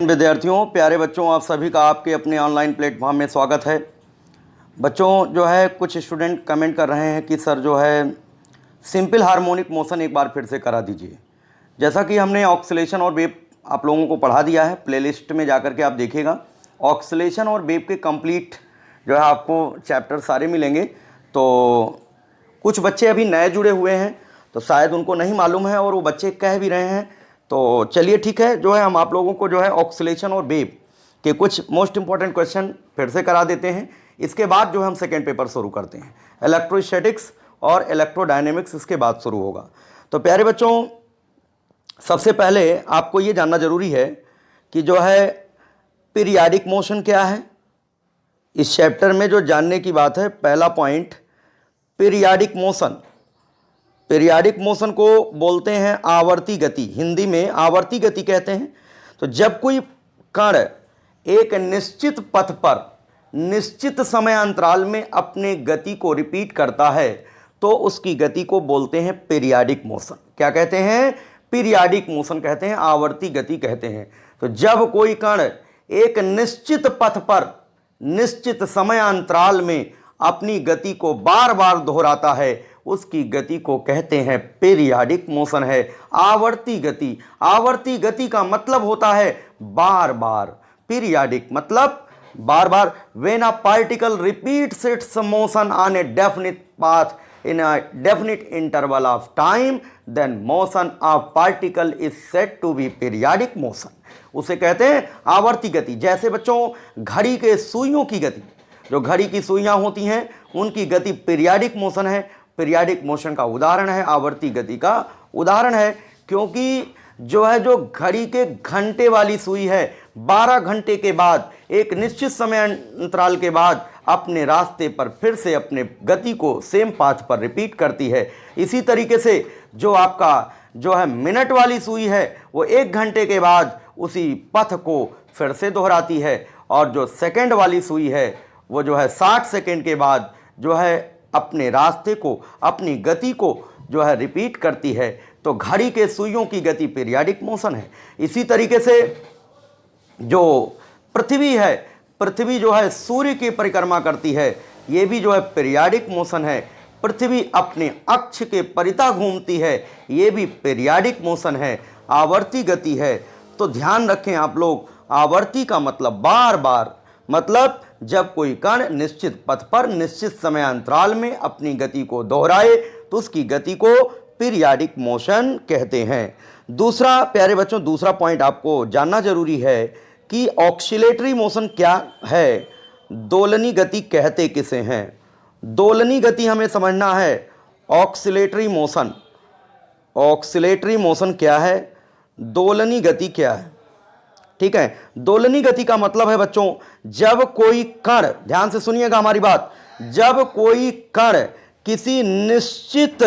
विद्यार्थियों, प्यारे बच्चों, आप सभी का आपके अपने ऑनलाइन प्लेटफॉर्म में स्वागत है। बच्चों, जो है कुछ स्टूडेंट कमेंट कर रहे हैं कि सर जो है सिंपल हार्मोनिक मोशन एक बार फिर से करा दीजिए। जैसा कि हमने ऑक्सीलेशन और वेव आप लोगों को पढ़ा दिया है, प्लेलिस्ट में जाकर के आप देखिएगा। ऑक्सीलेशन और वेव के कंप्लीट जो है आपको चैप्टर सारे मिलेंगे। तो कुछ बच्चे अभी नए जुड़े हुए हैं तो शायद उनको नहीं मालूम है और वो बच्चे कह भी रहे हैं। तो चलिए ठीक है, जो है हम आप लोगों को जो है ऑक्सीलेशन और वेव के कुछ मोस्ट इंपॉर्टेंट क्वेश्चन फिर से करा देते हैं। इसके बाद जो है हम सेकेंड पेपर शुरू करते हैं। इलेक्ट्रोस्टैटिक्स और इलेक्ट्रोडायनेमिक्स इसके बाद शुरू होगा। तो प्यारे बच्चों, सबसे पहले आपको ये जानना जरूरी है कि जो है पीरियाडिक मोशन क्या है। इस चैप्टर में जो जानने की बात है, पहला point periodic motion. Periodic motion को बोलते हैं आवर्ती गति, हिंदी में आवर्ती गति कहते हैं। तो जब कोई कण एक निश्चित पथ पर निश्चित समय अंतराल में अपने गति को रिपीट करता है तो उसकी गति को बोलते हैं पीरियाडिक मोशन। क्या कहते हैं? पीरियाडिक मोशन कहते हैं, आवर्ती गति कहते हैं। तो जब कोई कण एक निश्चित पथ पर निश्चित समय अंतराल में अपनी गति को बार बार दोहराता है उसकी गति को कहते हैं पीरियाडिक मोशन है, आवर्ती गति। आवर्ती गति का मतलब होता है बार बार। पीरियाडिक मतलब बार बार। When a particle repeats its motion on a definite path in a definite interval of time, then motion of particle is said to be periodic motion। उसे कहते हैं आवर्ती गति। जैसे बच्चों घड़ी के सुइयों की गति, जो घड़ी की सुइयां होती हैं उनकी गति पीरियाडिक मोशन है। पीरियाडिक मोशन का उदाहरण है, आवर्ती गति का उदाहरण है। क्योंकि जो घड़ी के घंटे वाली सुई है 12 घंटे के बाद एक निश्चित समय अंतराल के बाद अपने रास्ते पर फिर से अपने गति को सेम पाथ पर रिपीट करती है। इसी तरीके से जो आपका जो है मिनट वाली सुई है वो 1 घंटे के बाद उसी पथ को फिर से दोहराती है। और जो सेकंड वाली सुई है वो जो है 60 सेकंड के बाद जो है अपने रास्ते को, अपनी गति को जो है रिपीट करती है। तो घड़ी के सुइयों की गति पीरियाडिक मोशन है। इसी तरीके से जो पृथ्वी है, पृथ्वी जो है सूर्य की परिक्रमा करती है, ये भी जो है पीरियाडिक मोशन है। पृथ्वी अपने अक्ष के परितः घूमती है, ये भी पीरियाडिक मोशन है, आवर्ती गति है। तो ध्यान रखें आप लोग, आवर्ती का मतलब बार बार, मतलब जब कोई कण निश्चित पथ पर निश्चित समय अंतराल में अपनी गति को दोहराए तो उसकी गति को पीरियाडिक मोशन कहते हैं। दूसरा प्यारे बच्चों, दूसरा पॉइंट आपको जानना जरूरी है कि ऑक्सीलेटरी मोशन क्या है, दोलनी गति कहते किसे हैं। दोलनी गति हमें समझना है। ऑक्सीलेटरी मोशन, ऑक्सीलेटरी मोशन क्या है, दोलनी गति क्या है। ठीक है, दोलनी गति का मतलब है बच्चों जब कोई कण, ध्यान से सुनिएगा हमारी बात, जब कोई कण किसी निश्चित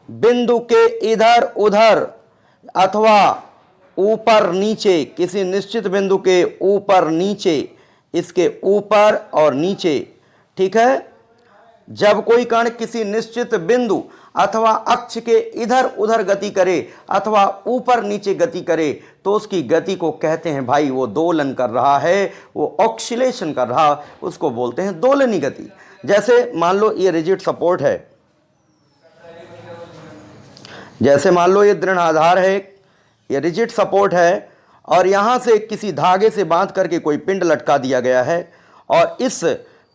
बिंदु के इधर उधर अथवा ऊपर नीचे, किसी निश्चित बिंदु के ऊपर नीचे, इसके ऊपर और नीचे, ठीक है, जब कोई कण किसी निश्चित बिंदु अथवा अक्ष के इधर उधर गति करे अथवा ऊपर नीचे गति करे तो उसकी गति को कहते हैं भाई वो दोलन कर रहा है, वो ऑक्सीलेशन कर रहा, उसको बोलते हैं दोलनी गति। जैसे मान लो ये रिजिड सपोर्ट है, जैसे मान लो ये दृढ़ आधार है, ये रिजिड सपोर्ट है और यहां से किसी धागे से बांध करके कोई पिंड लटका दिया गया है और इस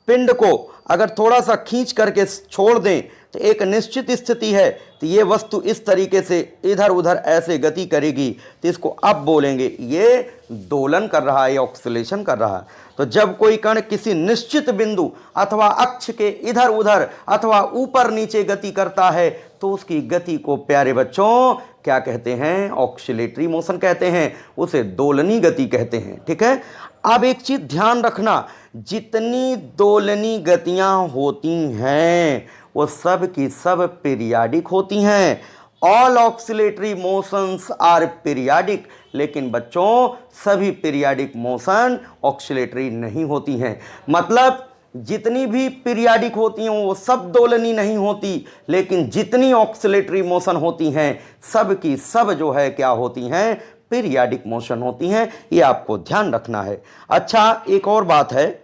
पिंड को अगर थोड़ा सा खींच करके छोड़ दें तो एक निश्चित स्थिति है तो ये वस्तु इस तरीके से इधर उधर ऐसे गति करेगी, तो इसको अब बोलेंगे ये दोलन कर रहा है, ऑक्सीलेशन कर रहा है। तो जब कोई कण किसी निश्चित बिंदु अथवा अक्ष के इधर उधर अथवा ऊपर नीचे गति करता है तो उसकी गति को प्यारे बच्चों क्या कहते हैं, ऑक्सीलेटरी मोशन कहते हैं, उसे दोलनी गति कहते हैं। ठीक है, अब एक चीज ध्यान रखना, जितनी दोलनी गतियां होती हैं वो सब की सब पीरियाडिक होती हैं। All oscillatory motions are periodic, लेकिन बच्चों सभी पीरियाडिक मोशन ऑक्सीलेटरी नहीं होती हैं। मतलब जितनी भी पीरियाडिक होती हैं वो सब दोलनी नहीं होती, लेकिन जितनी ऑक्सीलेटरी मोशन होती हैं सब की सब जो है क्या होती हैं, पीरियाडिक मोशन होती हैं, ये आपको ध्यान रखना है। अच्छा, एक और बात है,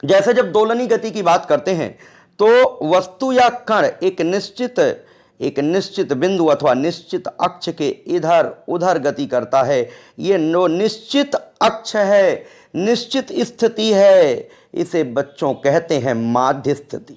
जैसे जब दोलनी गति की बात करते हैं तो वस्तु या कण एक निश्चित बिंदु अथवा निश्चित अक्ष के इधर उधर गति करता है। ये नो निश्चित अक्ष है, निश्चित स्थिति है, इसे बच्चों कहते हैं माध्य स्थिति।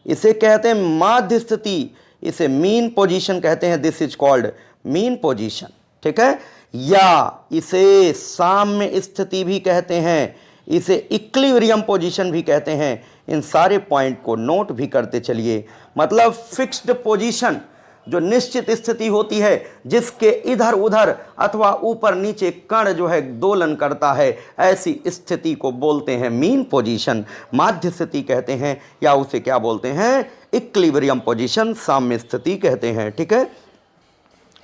इसे कहते हैं माध्य स्थिति, इसे मीन पोजीशन कहते हैं। This is called mean position, ठीक है। या इसे साम्य स्थिति भी कहते हैं, इसे इक्विलिब्रियम पोजीशन भी कहते हैं। इन सारे पॉइंट को नोट भी करते चलिए। मतलब फिक्स्ड पोजीशन, जो निश्चित स्थिति होती है जिसके इधर उधर अथवा ऊपर नीचे कण जो है दोलन करता है, ऐसी स्थिति को बोलते हैं मीन पोजीशन, माध्य स्थिति कहते हैं, या उसे क्या बोलते हैं, इक्विलिब्रियम पोजीशन, साम्य स्थिति कहते हैं, ठीक है।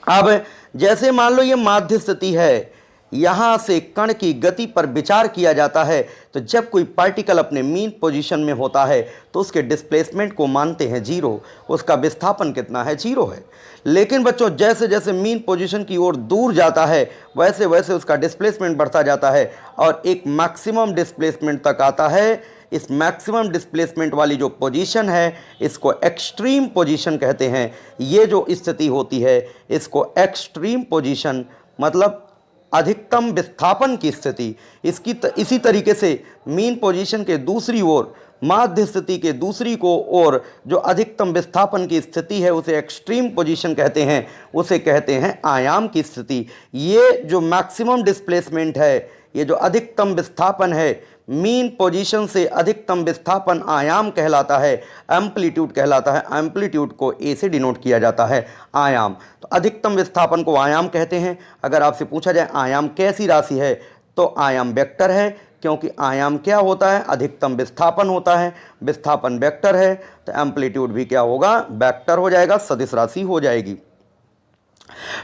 अब जैसे मान लो ये माध्य स्थिति है, यहां से कण की गति पर विचार किया जाता है, तो जब कोई पार्टिकल अपने मीन पोजीशन में होता है तो उसके डिस्प्लेसमेंट को मानते हैं जीरो, उसका विस्थापन कितना है, जीरो है। लेकिन बच्चों जैसे जैसे मीन पोजीशन की ओर दूर जाता है वैसे वैसे उसका डिस्प्लेसमेंट बढ़ता जाता है और एक मैक्सिमम डिस्प्लेसमेंट तक आता है। इस मैक्सिमम डिस्प्लेसमेंट वाली जो पोजीशन है इसको एक्सट्रीम पोजीशन कहते हैं। ये जो स्थिति होती है इसको एक्सट्रीम पोजीशन, मतलब अधिकतम विस्थापन की स्थिति। इसी तरीके से मीन पोजीशन के दूसरी ओर, माध्य स्थिति के दूसरी को ओर जो अधिकतम विस्थापन की स्थिति है उसे एक्सट्रीम पोजीशन कहते हैं, उसे कहते हैं आयाम की स्थिति। ये जो मैक्सिमम डिस्प्लेसमेंट है, ये जो अधिकतम विस्थापन है, मीन पोजीशन से अधिकतम विस्थापन आयाम कहलाता है, एम्पलीट्यूड कहलाता है। एम्पलीट्यूड को ए से डिनोट किया जाता है, आयाम। तो अधिकतम विस्थापन को आयाम कहते हैं। अगर आपसे पूछा जाए आयाम कैसी राशि है, तो आयाम वेक्टर है, क्योंकि आयाम क्या होता है, अधिकतम विस्थापन होता है, विस्थापन वेक्टर है, तो एम्पलीट्यूड भी क्या होगा, वेक्टर हो जाएगा, सदिश राशि हो जाएगी।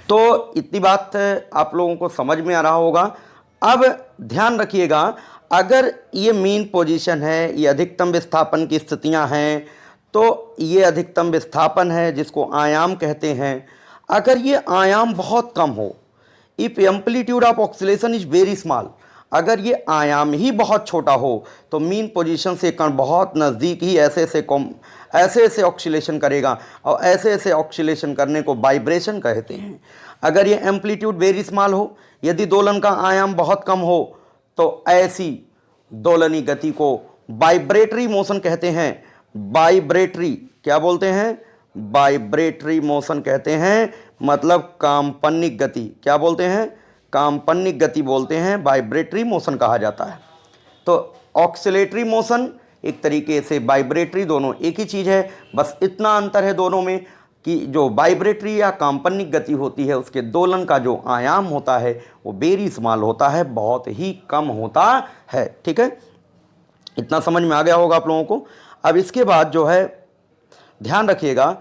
तो इतनी बात आप लोगों को समझ में आ रहा होगा। अब ध्यान रखिएगा, अगर ये मीन पोजीशन है, ये अधिकतम विस्थापन की स्थितियां हैं, तो ये अधिकतम विस्थापन है जिसको आयाम कहते हैं। अगर ये आयाम बहुत कम हो, if amplitude of oscillation is very small, अगर ये आयाम ही बहुत छोटा हो तो मीन पोजीशन से कण बहुत नज़दीक ही ऐसे ऑक्सीलेशन करेगा, और ऐसे ऑक्सीलेशन करने को वाइब्रेशन कहते हैं। अगर ये एम्पलीट्यूड वेरी स्मॉल हो, यदि दोलन का आयाम बहुत कम हो, तो ऐसी दोलनी गति को वाइब्रेटरी मोशन कहते हैं। वाइब्रेटरी क्या बोलते हैं, वाइब्रेटरी मोशन कहते हैं, मतलब काम्पनिक गति। क्या बोलते हैं, काम्पनिक गति बोलते हैं, वाइब्रेटरी मोशन कहा जाता है। तो ऑक्सीलेटरी मोशन एक तरीके से वाइब्रेटरी, दोनों एक ही चीज़ है, बस इतना अंतर है दोनों में कि जो वाइब्रेटरी या काम्पनिक गति होती है उसके दोलन का जो आयाम होता है वो वेरी स्मॉल होता है, बहुत ही कम होता है, ठीक है। इतना समझ में आ गया होगा आप लोगों को। अब इसके बाद जो है ध्यान रखिएगा,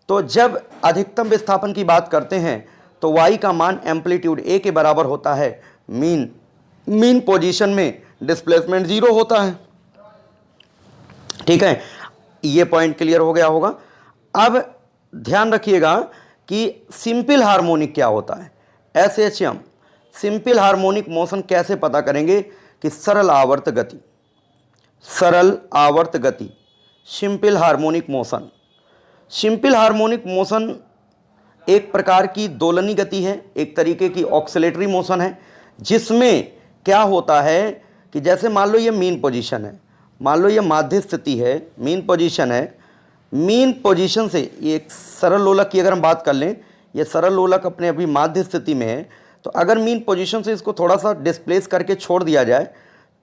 तो जब अधिकतम विस्थापन की बात करते हैं तो y का मान एम्पलीट्यूड a के बराबर होता है। मीन पोजीशन में डिस्प्लेसमेंट जीरो होता है, ठीक है। ये पॉइंट क्लियर हो गया होगा। अब ध्यान रखिएगा कि सिंपल हार्मोनिक क्या होता है, SHM, सिंपल हार्मोनिक मोशन कैसे पता करेंगे कि सरल आवर्त गति, सरल आवर्त गति, simple harmonic motion. Simple harmonic motion एक प्रकार की दोलनी गति है, एक तरीके की ऑक्सीलेटरी मोशन है, जिसमें क्या होता है कि जैसे मान लो ये मीन पोजीशन है, मान लो ये माध्य स्थिति है, मीन पोजीशन है, मीन पोजीशन से ये एक सरल लोलक की अगर हम बात कर लें, ये सरल लोलक अपने अभी माध्य स्थिति में है, तो अगर मीन पोजीशन से इसको थोड़ा सा डिस्प्लेस करके छोड़ दिया जाए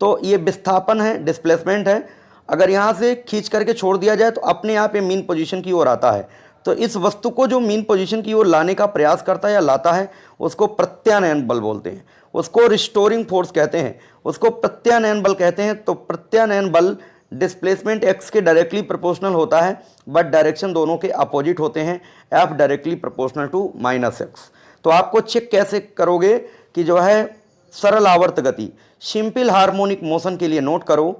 तो ये विस्थापन है, डिस्प्लेसमेंट है। अगर यहाँ से खींच करके छोड़ दिया जाए तो अपने आप ये मीन पोजीशन की ओर आता है। तो इस वस्तु को जो मीन पोजीशन की ओर लाने का प्रयास करता है या लाता है उसको प्रत्यानयन बल बोलते हैं, उसको रिस्टोरिंग फोर्स कहते हैं, उसको प्रत्यानयन बल कहते हैं। तो प्रत्यानयन बल डिस्प्लेसमेंट x के डायरेक्टली प्रोपोर्शनल होता है, बट डायरेक्शन दोनों के अपोजिट होते हैं, f directly proportional to -x। तो आपको चेक कैसे करोगे कि जो है सरल आवर्त गति, सिंपल हार्मोनिक मोशन के लिए नोट करो,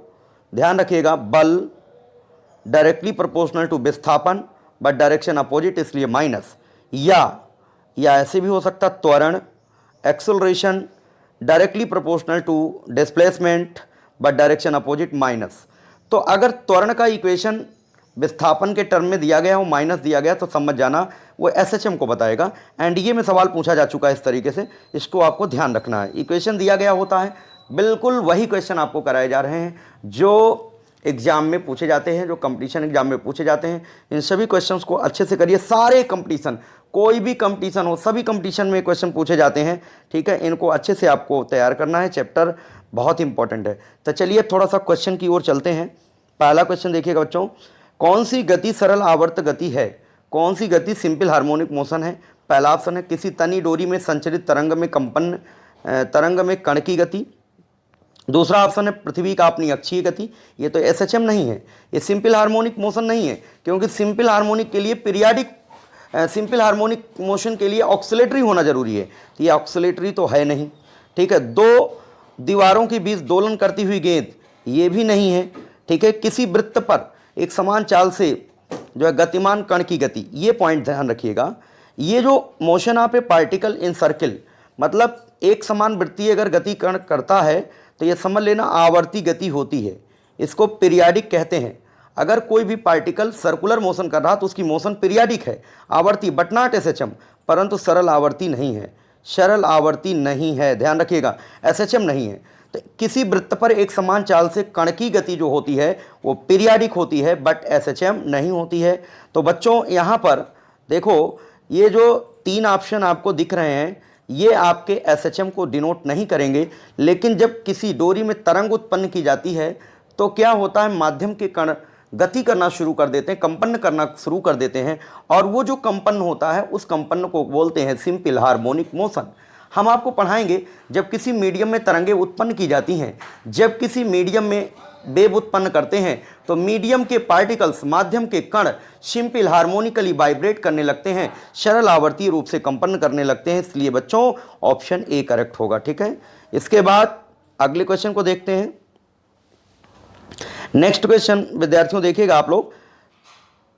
ध्यान रखिएगा, बल डायरेक्टली प्रोपोर्शनल टू विस्थापन बट डायरेक्शन अपोजिट, इसलिए माइनस, या ऐसे भी हो सकता त्वरण, acceleration directly proportional to displacement but direction opposite minus. तो अगर त्वरण का इक्वेशन विस्थापन के टर्म में दिया गया हो, माइनस दिया गया, तो समझ जाना वो एसएचएम को बताएगा। एनडीए में सवाल पूछा जा चुका है इस तरीके से, इसको आपको ध्यान रखना है। इक्वेशन दिया गया होता है, बिल्कुल वही क्वेश्चन आपको कराए जा रहे हैं जो एग्जाम में पूछे जाते हैं, जो कंपटीशन एग्जाम में पूछे जाते हैं। इन सभी क्वेश्चंस को अच्छे से करिए। सारे कंपटीशन, कोई भी कंपटीशन हो, सभी कंपटीशन में क्वेश्चन पूछे जाते हैं, ठीक है। इनको अच्छे से आपको तैयार करना है, चैप्टर बहुत इंपॉर्टेंट है। तो चलिए थोड़ा सा क्वेश्चन की ओर चलते हैं। पहला क्वेश्चन देखिएगा बच्चों, कौन सी गति सरल आवर्त गति है? कौन सी गति सिंपल हार्मोनिक मोशन है? पहला ऑप्शन है किसी तनी डोरी में संचरित तरंग में कंपन, तरंग में कण की गति। दूसरा ऑप्शन है पृथ्वी का अपनी अक्षीय गति। ये तो एसएचएम नहीं है, ये सिंपल हार्मोनिक मोशन नहीं है, क्योंकि सिंपल हार्मोनिक के लिए पीरियाडिक, सिंपल हार्मोनिक मोशन के लिए ऑक्सिलेटरी होना जरूरी है, तो ये ऑक्सिलेटरी तो है नहीं, ठीक है। दो दीवारों के बीच दोलन करती हुई गेंद, ये भी नहीं है, ठीक है। किसी वृत्त पर एक समान चाल से जो है गतिमान कण की गति, ये पॉइंट ध्यान रखिएगा। ये जो मोशन आप ए पार्टिकल इन सर्किल, मतलब एक समान वृत्तीय अगर गति कण करता है तो ये समझ लेना आवर्ती गति होती है, इसको पीरियाडिक कहते हैं। अगर कोई भी पार्टिकल सर्कुलर मोशन कर रहा तो उसकी मोशन पीरियाडिक है, आवर्ती, बट नॉट एसएचएम, परंतु सरल आवर्ती नहीं है, सरल आवर्ती नहीं है, ध्यान रखिएगा, एसएचएम नहीं है। तो किसी वृत्त पर एक समान चाल से कण की गति जो होती है वो पीरियाडिक होती है, बट एसएचएम नहीं होती है। तो बच्चों यहाँ पर देखो, ये जो तीन ऑप्शन आपको दिख रहे हैं ये आपके एसएचएम को डिनोट नहीं करेंगे, लेकिन जब किसी डोरी में तरंग उत्पन्न की जाती है तो क्या होता है, माध्यम के कण गति करना शुरू कर देते हैं, कंपन करना शुरू कर देते हैं, और वो जो कंपन होता है उस कंपन को बोलते हैं सिंपल हार्मोनिक मोशन। हम आपको पढ़ाएंगे जब किसी मीडियम में तरंगें उत्पन्न की जाती हैं, जब किसी मीडियम में वेव उत्पन्न करते हैं तो मीडियम के पार्टिकल्स, माध्यम के कण सिंपल हार्मोनिकली वाइब्रेट करने लगते हैं, सरल आवर्तीय रूप से कंपन करने लगते हैं। इसलिए बच्चों ऑप्शन ए करेक्ट होगा, ठीक है। इसके बाद अगले क्वेश्चन को देखते हैं। नेक्स्ट क्वेश्चन विद्यार्थियों देखिएगा आप लोग,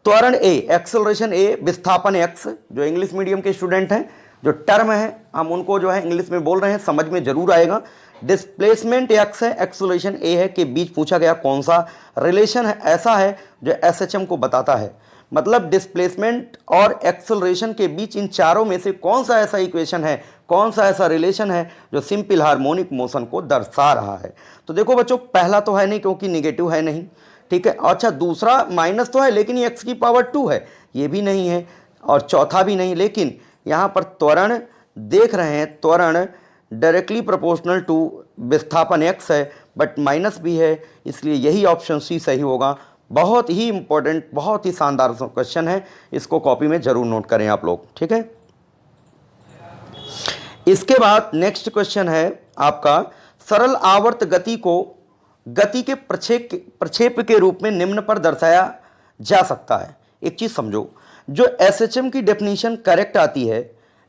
त्वरण ए, एक्सेलरेशन ए, विस्थापन एक्स। जो इंग्लिश मीडियम के स्टूडेंट हैं, जो टर्म है हम उनको जो है इंग्लिश में बोल रहे हैं, समझ में जरूर आएगा। डिस्प्लेसमेंट एक्स है, एक्सेलरेशन ए है, के बीच पूछा गया कौन सा रिलेशन है ऐसा है जो एसएचएम को बताता है। मतलब डिस्प्लेसमेंट और एक्सेलरेशन के बीच इन चारों में से कौन सा ऐसा इक्वेशन है, कौन सा ऐसा रिलेशन है जो सिंपल हार्मोनिक मोशन को दर्शा रहा है। तो देखो बच्चों, पहला तो है नहीं क्योंकि निगेटिव है नहीं, ठीक है। अच्छा, दूसरा माइनस तो है लेकिन ये एक्स की पावर 2 है, ये भी नहीं है, और चौथा भी नहीं। लेकिन यहाँ पर त्वरण देख रहे हैं, त्वरण डायरेक्टली प्रोपोर्शनल टू विस्थापन एक्स है, बट माइनस भी है, इसलिए यही ऑप्शन सी सही होगा। बहुत ही इंपॉर्टेंट, बहुत ही शानदार क्वेश्चन है, इसको कॉपी में जरूर नोट करें आप लोग, ठीक है। इसके बाद नेक्स्ट क्वेश्चन है आपका, सरल आवर्त गति को गति के प्रक्षेप के रूप में निम्न पर दर्शाया जा सकता है। एक चीज समझो, जो एसएचएम की डेफिनेशन करेक्ट आती है,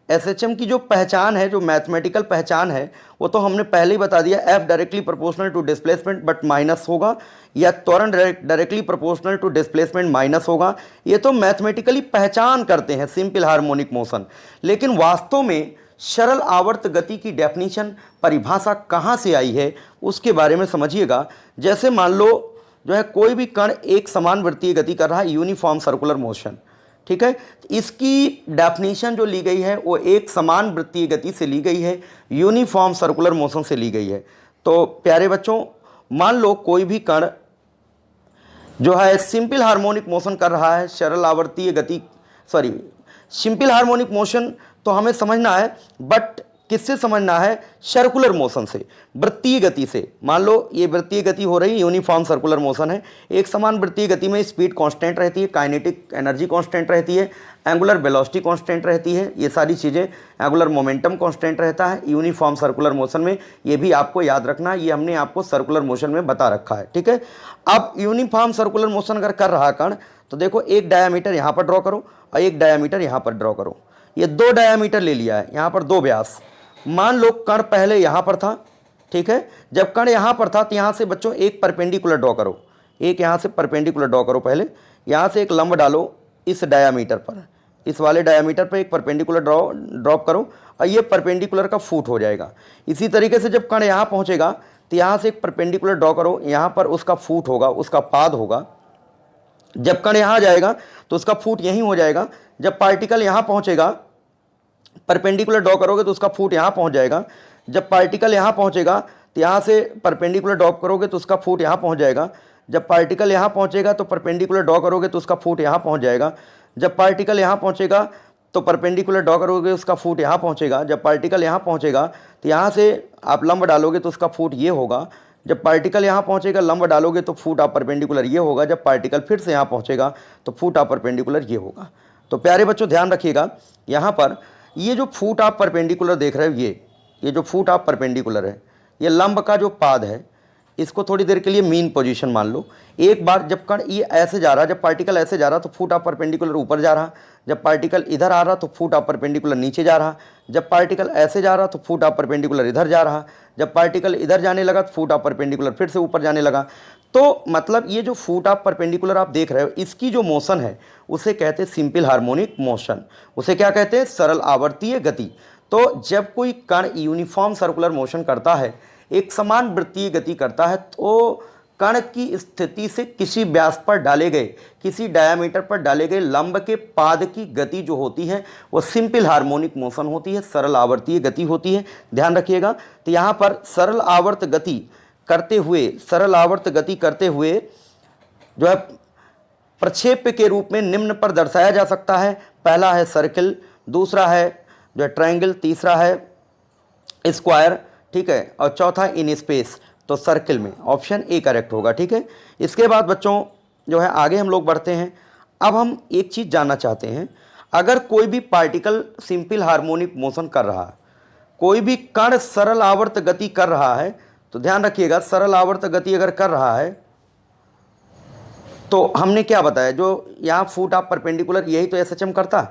एसएचएम की जो पहचान है, जो मैथमेटिकल पहचान है, वो तो हमने पहले ही बता दिया, F directly proportional to displacement but minus होगा, या त्वरण directly proportional to displacement minus होगा। ये तो मैथमेटिकली पहचान करते हैं सिंपल हार्मोनिक मोशन, लेकिन वास्तव में सरल आवर्त गति की डेफिनेशन, परिभाषा कहाँ से आई है उसके बारे में समझिएगा। जैसे मान लो जो है कोई भी कण एक समान वृत्तीय गति कर रहा है, यूनिफॉर्म सर्कुलर मोशन, ठीक है। इसकी डेफिनेशन जो ली गई है वो एक समान वृत्तीय गति से ली गई है, यूनिफॉर्म सर्कुलर मोशन से ली गई है। तो प्यारे बच्चों, मान लो कोई भी कण जो है सिंपल हार्मोनिक मोशन कर रहा है, सरल आवर्तीय गति, सॉरी सिंपल हार्मोनिक मोशन तो हमें समझना है, बट किससे समझना है, सर्कुलर मोशन से, वृत्तीय गति से। मान लो ये वृत्तीय गति हो रही, यूनिफॉर्म सर्कुलर मोशन है, एक समान वृत्तीय गति में स्पीड कांस्टेंट रहती है, काइनेटिक एनर्जी कांस्टेंट रहती है, एंगुलर वेलोसिटी कांस्टेंट रहती है, ये सारी चीज़ें, एंगुलर मोमेंटम कांस्टेंट रहता है यूनिफॉर्म सर्कुलर मोशन में। ये भी आपको याद रखना, ये हमने आपको सर्कुलर मोशन में बता रखा है, ठीक है। अब यूनिफॉर्म सर्कुलर मोशन अगर कर रहा कण, तो देखो एक डायामीटर यहाँ पर ड्रॉ करो और एक डायामीटर यहाँ पर ड्रॉ करो, ये 2 डायामीटर ले लिया है, यहाँ पर 2 व्यास। मान लो कण पहले यहाँ पर था, ठीक है। जब कण यहाँ पर था तो यहाँ से बच्चों एक परपेंडिकुलर ड्रॉ करो, एक यहाँ से परपेंडिकुलर ड्रॉ करो, पहले यहाँ से एक लंब डालो इस डायामीटर पर, इस वाले डायमीटर पे एक परपेंडिकुलर ड्रॉप करो और ये परपेंडिकुलर का फुट हो जाएगा। इसी तरीके से जब कण यहाँ पहुँचेगा तो यहाँ से एक परपेंडिकुलर ड्रॉ करो, यहाँ पर उसका फुट होगा, उसका पाद होगा। जब कण यहाँ जाएगा तो उसका फुट यहीं हो जाएगा। जब पार्टिकल यहाँ पहुँचेगा, परपेंडिकुलर ड्रॉ करोगे तो उसका फुट यहाँ पहुँच जाएगा। जब पार्टिकल यहाँ पहुँचेगा तो यहाँ से परपेंडिकुलर ड्रॉप करोगे तो उसका फुट यहाँ पहुँच जाएगा। जब पार्टिकल यहाँ पहुँचेगा तो परपेंडिकुलर ड्रॉ करोगे तो उसका फुट यहाँ पहुँच जाएगा। जब पार्टिकल यहाँ पहुँचेगा तो परपेंडिकुलर ड्रॉ करोगे उसका फुट यहाँ पहुँचेगा। जब पार्टिकल यहाँ पहुँचेगा तो यहाँ से आप लंब डालोगे तो उसका फुट ये होगा। जब पार्टिकल यहाँ पहुँचेगा लंब डालोगे तो फुट ऑफ परपेंडिकुलर ये होगा। जब पार्टिकल फिर से यहाँ पहुँचेगा तो फुट ऑफ परपेंडिकुलर ये होगा। तो प्यारे बच्चों ध्यान रखिएगा, यहाँ पर ये जो फुट ऑफ परपेंडिकुलर देख रहे हो, ये जो फुट ऑफ परपेंडिकुलर है, ये लंब का जो पाद है, इसको थोड़ी देर के लिए मीन पोजीशन मान लो। एक बार जब कण ये ऐसे जा रहा, जब पार्टिकल ऐसे जा रहा तो फुट ऑफ परपेंडिकुलर ऊपर जा रहा। जब पार्टिकल इधर आ रहा तो फुट ऑफ परपेंडिकुलर नीचे जा रहा। जब पार्टिकल ऐसे जा रहा तो फुट ऑफ परपेंडिकुलर इधर जा रहा। जब पार्टिकल इधर जाने लगा तो फुट ऑफ परपेंडिकुलर फिर से ऊपर जाने लगा। तो मतलब ये जो फुट ऑफ परपेंडिकुलर आप देख रहे हो, इसकी जो मोशन है उसे कहते हैं सिंपल हार्मोनिक मोशन। उसे क्या कहते हैं? सरल आवर्तीय गति। तो जब कोई कण यूनिफॉर्म सर्कुलर मोशन करता है, एक समान वृत्तीय गति करता है, तो कण की स्थिति से किसी व्यास पर डाले गए, किसी डायामीटर पर डाले गए लंब के पाद की गति जो होती है वो सिंपल हार्मोनिक मोशन होती है, सरल आवर्तीय गति होती है। ध्यान रखिएगा। तो यहाँ पर सरल आवर्त गति करते हुए जो है प्रक्षेप्य के रूप में निम्न पर दर्शाया जा सकता है। पहला है सर्किल, दूसरा है जो है ट्रायंगल, तीसरा है स्क्वायर, ठीक है, और चौथा इन स्पेस। तो सर्किल में ऑप्शन ए करेक्ट होगा। ठीक है। इसके बाद बच्चों जो है आगे हम लोग बढ़ते हैं। अब हम एक चीज़ जानना चाहते हैं, अगर कोई भी पार्टिकल सिंपल हार्मोनिक मोशन कर रहा है, कोई भी कण सरल आवर्त गति कर रहा है, तो ध्यान रखिएगा सरल आवर्त गति अगर कर रहा है तो हमने क्या बताया, जो यहाँ फुट ऑफ परपेंडिकुलर यही तो एसएचएम करता है।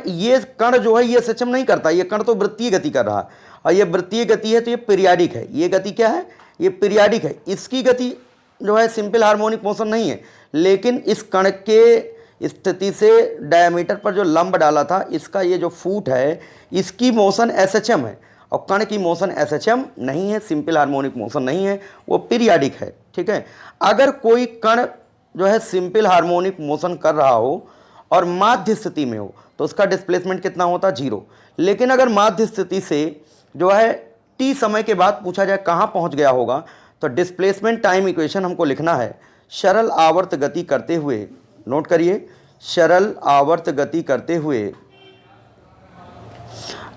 ये कण जो है ये एसएचएम नहीं करता, ये कण तो वृत्तीय गति कर रहा है, और ये वृत्तीय गति है तो ये पीरियाडिक है। ये गति क्या है? ये पीरियाडिक है। इसकी गति जो है सिंपल हार्मोनिक मोशन नहीं है, लेकिन इस कण के स्थिति से डायमीटर पर जो लंब डाला था, इसका ये जो फुट है, इसकी मोशन एसएचएम है, और कण की मोशन एसएचएम नहीं है, सिंपल हार्मोनिक मोशन नहीं है, वो पीरियाडिक है। ठीक है। अगर कोई कण जो है सिंपल हार्मोनिक मोशन कर रहा हो और माध्य स्थिति में हो तो उसका डिस्प्लेसमेंट कितना होता? 0। लेकिन अगर माध्य स्थिति से जो है टी समय के बाद पूछा जाए कहाँ पहुँच गया होगा, तो डिस्प्लेसमेंट टाइम इक्वेशन हमको लिखना है सरल आवर्त गति करते हुए, नोट करिए, सरल आवर्त गति करते हुए,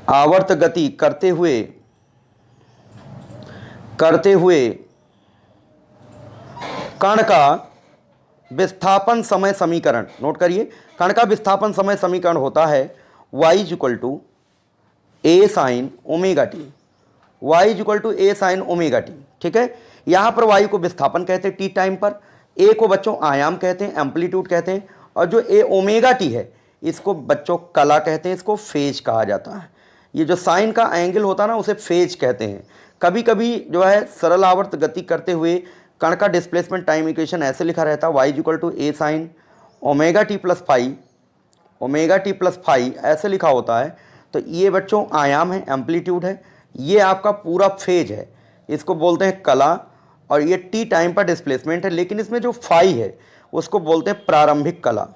आवर्त गति करते हुए कण का विस्थापन समय समीकरण, नोट करिए, कण का विस्थापन समय समीकरण होता है y = a sin omega T, y = a sin omega T. ठीक है। यहाँ पर y को विस्थापन कहते हैं टी टाइम पर, a को बच्चों आयाम कहते हैं, एम्पलीट्यूड कहते हैं, और जो a ओमेगा टी है इसको बच्चों कला कहते हैं, इसको फेज कहा जाता है। ये जो साइन का एंगल होता है ना, उसे फेज कहते हैं। कभी कभी जो है सरल आवर्त गति करते हुए कण का डिस्प्लेसमेंट टाइम इक्वेशन ऐसे लिखा रहता है y = a sin omega T plus phi, ऐसे लिखा होता है। तो ये बच्चों आयाम है, एम्पलीट्यूड है, ये आपका पूरा फेज है, इसको बोलते हैं कला, और ये टी टाइम पर डिस्प्लेसमेंट है। लेकिन इसमें जो फाई है उसको बोलते हैं प्रारंभिक कला,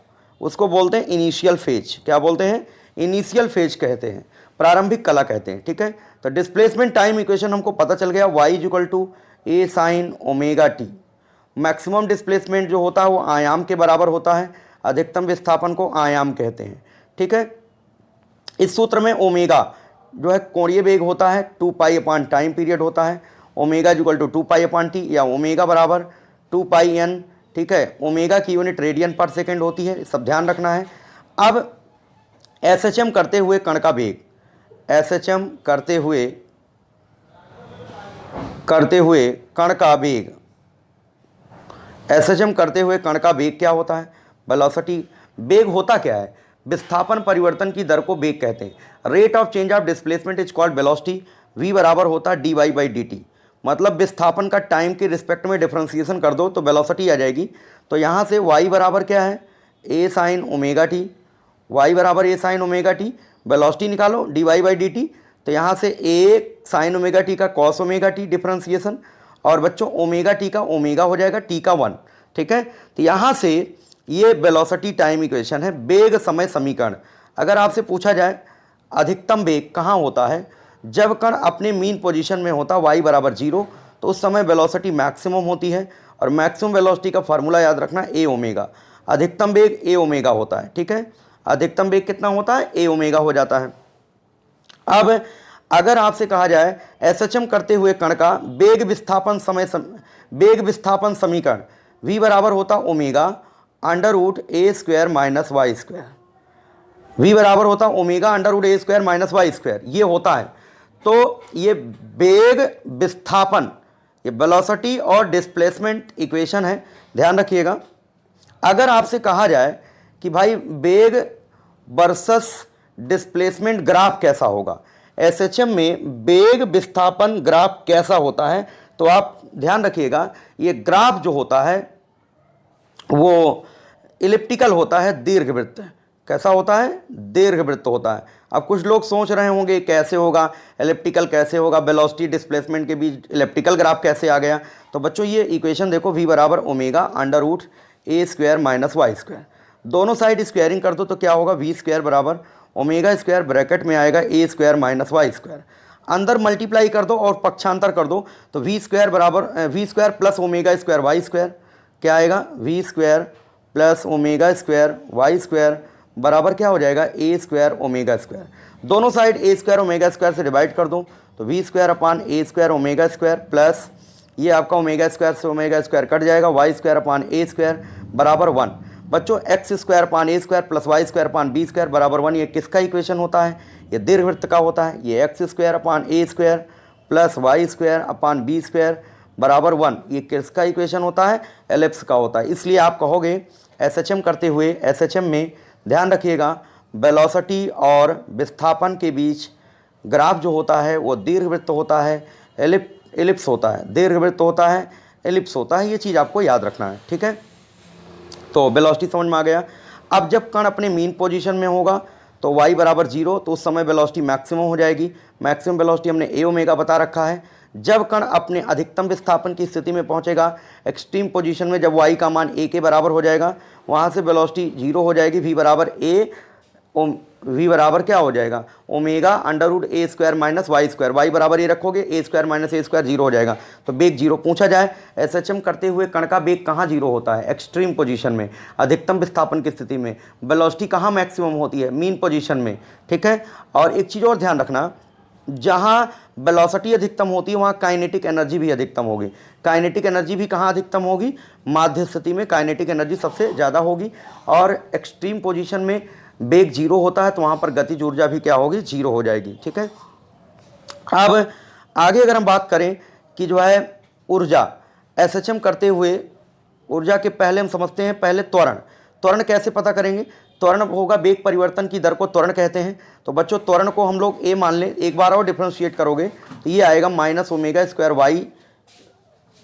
उसको बोलते हैं इनिशियल फेज। क्या बोलते हैं? इनिशियल फेज कहते हैं, प्रारंभिक कला कहते हैं। ठीक है। तो डिस्प्लेसमेंट टाइम इक्वेशन हमको पता चल गया, y = a sin omega T. Maximum displacement जो होता है वो आयाम के बराबर होता है, अधिकतम विस्थापन को आयाम कहते हैं। ठीक है। इस सूत्र में ओमेगा जो है कोणीय वेग होता है, 2π टाइम पीरियड होता है, ओमेगा = 2π/t या ओमेगा बराबर 2πn। ठीक है। ओमेगा की यूनिट रेडियन पर सेकेंड होती है, सब ध्यान रखना है। अब एसएचएम करते हुए कण का वेग, एसएचएम करते हुए कण का वेग, एसएचएम करते हुए कण का वेग क्या होता है? वेलोसिटी। वेग होता क्या है? विस्थापन परिवर्तन की दर को वेग कहते हैं। Rate of change of displacement is called velocity. v बराबर होता है dy/dt। मतलब विस्थापन का टाइम के रिस्पेक्ट में डिफ्रेंसिएशन कर दो तो वेलोसिटी आ जाएगी। तो यहाँ से y बराबर क्या है? a sin omega T y बराबर ए साइन ओमेगा टी, वेलोसिटी निकालो dy बाई डी टी, तो यहाँ से ए साइन ओमेगा टी का कॉस ओमेगा टी डिफ्रेंसिएशन, और बच्चों ओमेगा टी का ओमेगा हो जाएगा टी का 1, ठीक है। तो यहाँ से ये वेलोसिटी टाइम इक्वेशन है, वेग समय समीकरण। अगर आपसे पूछा जाए अधिकतम वेग कहाँ होता है, जब कण अपने मीन पोजीशन में होता y बराबर 0, तो उस समय वेलोसिटी मैक्सिमम होती है, और मैक्सिमम वेलोसिटी का फार्मूला याद रखना ए ओमेगा। अधिकतम वेग ए ओमेगा होता है, ठीक है। अधिकतम वेग कितना होता है, ए ओमेगा हो जाता है। अब अगर आपसे कहा जाए एसएचएम करते हुए कण का वेग विस्थापन समीकरण v बराबर होता ओमेगा अंडर रूट ए square minus Y square, v बराबर होता ओमेगा अंडर रूट ए स्क्वायर माइनस वाई स्क्वायर, ये होता है। तो ये वेग विस्थापन, ये वेलोसिटी और डिस्प्लेसमेंट इक्वेशन है, ध्यान रखिएगा। अगर आपसे कहा जाए कि भाई वेग वर्सेस डिस्प्लेसमेंट ग्राफ कैसा होगा, एसएचएम में वेग विस्थापन ग्राफ कैसा होता है, तो आप ध्यान रखिएगा ये ग्राफ जो होता है वो इलिप्टिकल होता है, दीर्घवृत्त। कैसा होता है, दीर्घवृत्त होता है। अब कुछ लोग सोच रहे होंगे कैसे होगा एलिप्टिकल, कैसे होगा वेलोसिटी डिस्प्लेसमेंट के बीच इलिप्टिकल ग्राफ कैसे आ गया। तो बच्चों ये इक्वेशन देखो, v बराबर ओमेगा अंडर रूट ए स्क्वायर माइनस वाई स्क्वायर, दोनों साइड स्क्वायरिंग कर दो तो क्या होगा, v स्क्वायर बराबर ओमेगा स्क्वायर ब्रैकेट में आएगा A square minus Y square, अंदर मल्टीप्लाई कर दो और पक्षांतर कर दो तो v स्क्वायर बराबर v square plus omega square Y square, क्या आएगा v square plus omega square Y square बराबर क्या हो जाएगा, ए स्क्वायर ओमेगा स्क्वायर। दोनों side a square omega square से डिवाइड कर दो तो v square upon a square omega square plus ये आपका ओमेगा स्क्वायर से ओमेगा स्क्वायर कट जाएगा, y square upon a square बराबर 1। बच्चों x square upon a square plus y square upon b square बराबर 1, ये किसका इक्वेशन होता है, ये दीर्घवृत्त का होता है। ये x square upon a square plus y square upon b square बराबर 1, ये किसका इक्वेशन होता है, एलिप्स का होता है। इसलिए आप कहोगे एसएचएम करते हुए, एसएचएम में ध्यान रखिएगा वेलोसिटी और विस्थापन के बीच ग्राफ जो होता है वो दीर्घवृत्त होता है, एलिप्स होता है, दीर्घवृत्त होता है, एलिप्स होता है, ये चीज़ आपको याद रखना है, ठीक है। तो वेलोसिटी समझ में आ गया। अब जब कण अपने मीन पोजीशन में होगा तो y बराबर 0, तो उस समय वेलोसिटी मैक्सिमम हो जाएगी। मैक्सिमम वेलोसिटी हमने ए ओमेगा बता रखा है। जब कण अपने अधिकतम विस्थापन की स्थिति में पहुंचेगा एक्सट्रीम पोजीशन में, जब y का मान a के बराबर हो जाएगा, वहां से वेलोसिटी 0 हो जाएगी। v बराबर v बराबर क्या हो जाएगा, ओमेगा अंडर रूट ए square minus Y square, y बराबर ये रखोगे a square minus A square 0 हो जाएगा। तो वेग 0 पूछा जाए एसएचएम करते हुए कण का वेग कहाँ 0 होता है, एक्सट्रीम पोजीशन में, अधिकतम विस्थापन की स्थिति में। वेलोसिटी कहाँ मैक्सिमम होती है, मीन पोजीशन में, ठीक है। और एक चीज़ और ध्यान रखना, जहाँ वेलोसिटी अधिकतम होती है वहाँ काइनेटिक एनर्जी भी अधिकतम होगी। काइनेटिक एनर्जी भी कहाँ अधिकतम होगी, माध्य स्थिति में काइनेटिक एनर्जी सबसे ज़्यादा होगी। और एक्सट्रीम पोजीशन में वेग 0 होता है तो वहाँ पर गतिज ऊर्जा भी क्या होगी, 0 हो जाएगी, ठीक है। अब आगे अगर हम बात करें कि जो है ऊर्जा, एसएचएम करते हुए ऊर्जा के पहले हम समझते हैं पहले त्वरण। त्वरण कैसे पता करेंगे, त्वरण होगा वेग परिवर्तन की दर को त्वरण कहते हैं। तो बच्चों त्वरण को हम लोग ए मान लें, एक बार और डिफ्रेंशिएट करोगे तो ये आएगा minus omega square Y,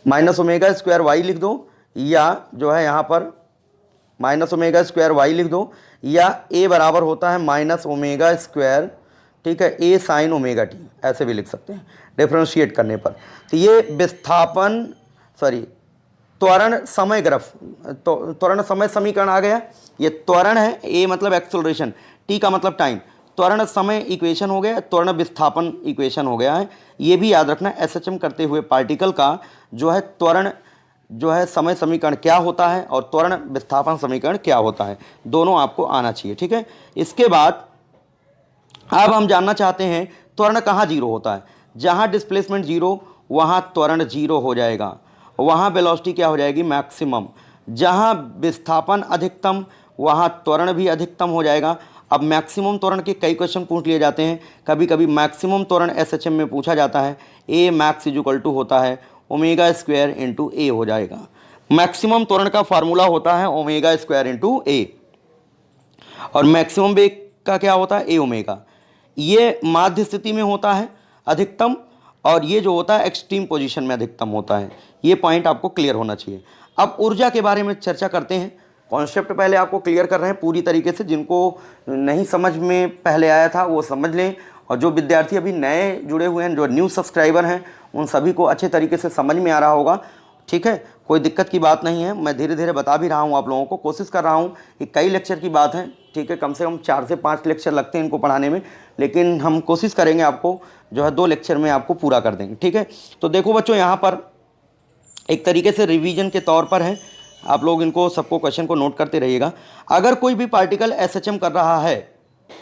minus omega square Y लिख दो, या जो है यहाँ पर माइनस ओमेगा स्क्वायर वाई लिख दो, या ए बराबर होता है माइनस ओमेगा स्क्वायर, ठीक है, ए साइन ओमेगा टी, ऐसे भी लिख सकते हैं डिफ्रेंशिएट करने पर। तो ये विस्थापन त्वरण समय ग्राफ, तो त्वरण समय समीकरण आ गया। ये त्वरण है, ए मतलब एक्सेलरेशन, टी का मतलब टाइम, त्वरण समय इक्वेशन हो गया, त्वरण विस्थापन इक्वेशन हो गया है। ये भी याद रखना एसएचएम करते हुए पार्टिकल का जो है त्वरण जो है समय समीकरण क्या होता है और त्वरण विस्थापन समीकरण क्या होता है, दोनों आपको आना चाहिए, ठीक है। इसके बाद अब हम जानना चाहते हैं त्वरण कहाँ 0 होता है। जहाँ डिस्प्लेसमेंट 0 वहाँ त्वरण 0 हो जाएगा, वहाँ वेलोसिटी क्या हो जाएगी, मैक्सिमम। जहाँ विस्थापन अधिकतम वहाँ त्वरण भी अधिकतम हो जाएगा। अब मैक्सिमम त्वरण के कई क्वेश्चन पूछ लिए जाते हैं, कभी कभी मैक्सिमम त्वरण एसएचएम में पूछा जाता है, ए मैक्स इज इक्वल टू होता है ओमेगा स्क्वायर इंटू ए हो जाएगा। मैक्सिमम त्वरण का फार्मूला होता है ओमेगा स्क्वायर इंटू ए, और मैक्सिमम वेग का क्या होता है, ए ओमेगा। ये माध्य स्थिति में होता है अधिकतम, और ये जो होता है एक्सट्रीम पोजीशन में अधिकतम होता है। ये पॉइंट आपको क्लियर होना चाहिए। अब ऊर्जा के बारे में चर्चा करते हैं। कॉन्सेप्ट पहले आपको क्लियर कर रहे हैं पूरी तरीके से, जिनको नहीं समझ में पहले आया था वो समझ लें, और जो विद्यार्थी अभी नए जुड़े हुए हैं, जो न्यू सब्सक्राइबर हैं, उन सभी को अच्छे तरीके से समझ में आ रहा होगा। ठीक है, कोई दिक्कत की बात नहीं है, मैं धीरे धीरे बता भी रहा हूँ आप लोगों को, कोशिश कर रहा हूँ कि कई लेक्चर की बात है, ठीक है, कम से कम 4 से 5 लेक्चर लगते हैं इनको पढ़ाने में, लेकिन हम कोशिश करेंगे आपको जो है 2 लेक्चर में आपको पूरा कर देंगे। ठीक है, तो देखो बच्चों, यहाँ पर एक तरीके से रिवीजन के तौर पर है, आप लोग इनको सबको क्वेश्चन को नोट करते रहिएगा। अगर कोई भी पार्टिकल एसएचएम कर रहा है,